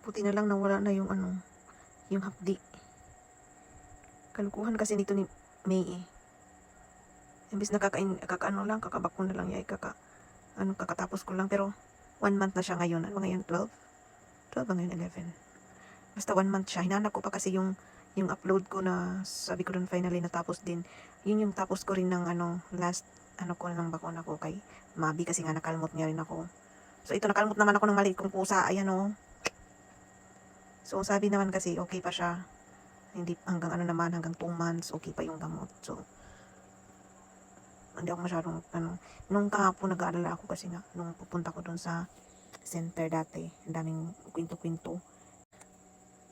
Buti na lang nawala na yung ano, yung hapdi. Kalukuhan kasi dito ni May eh. Imbis na kakaano lang, kakabak ko na lang yay, kakatapos ko lang. Pero 1 month na siya ngayon. Ano ba ngayon? 12? 12 ba ngayon? 11? Basta 1 month siya. Hinanap ko pa kasi yung upload ko na sabi ko dun finally natapos din. Yun yung tapos ko rin ng ano, last ano ko ng bakuna ko kay Mabi kasi nga nakalmot niya rin ako. So ito nakalmot naman ako ng maliit kong pusa. Ayan o. So sabi naman kasi okay pa siya. Hindi hanggang ano naman, hanggang 2 months okay pa yung gamot. So hindi ako masyadong ano. Nung kahapon nag-aalala ako kasi nga nung pupunta ko dun sa center dati, ang daming kwento-kwento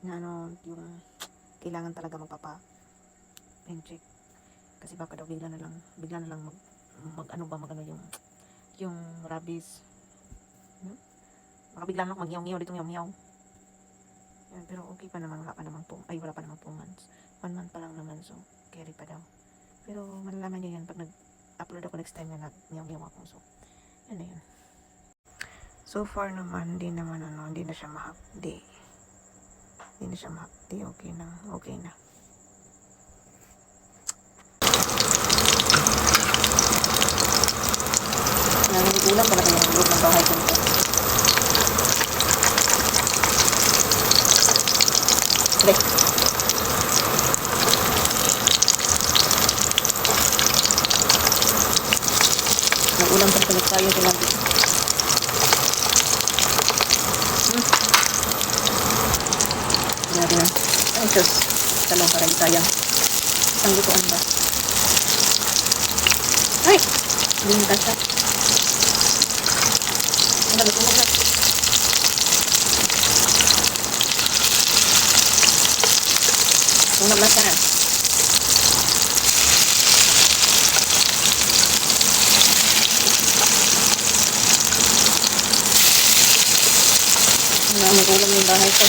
na ano, yung kailangan talaga magpapa-check kasi baka daw bigla na lang mag ano yung rabies. Baka bigla na lang mag-ngiyaw-ngiyaw dito, ngiyaw-ngiyaw. Yan, pero okay pa naman, wala pa namang 2 months. 1 month pa lang naman, so carry pa daw. Pero malalaman niyo yan pag nag-upload ako next time na ngiyaw-ngiyaw ako. So yan na yun. So far naman, hindi na siya mahapdi. Okay na. Nangulang pala kaya yung loob ng bahay ko nito. Okay. Nangulang pa sa tayo sinabi. Grabe na. Ay, sus. Talong para di sayang. Isang lutuan ba? Ay! Lintas siya. Ang galutuan na. Kung nablas ka na. Nagulang yung bahay ko.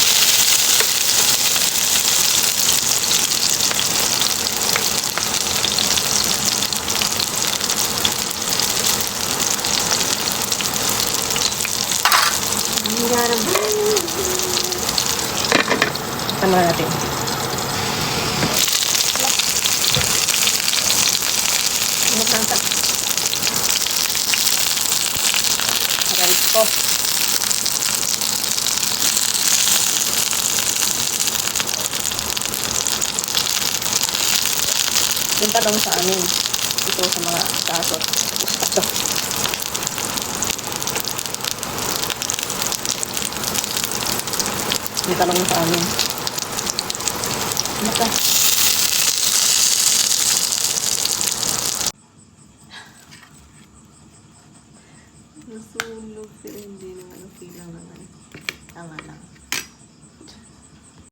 Tama natin. Ano ka nasa? Magalit ko. Punta daw sa amin. Ito sa mga kasot. Ito. May talong sa amin. Ano ka? Nasulog pero hindi naman okay lang naman. Tama lang.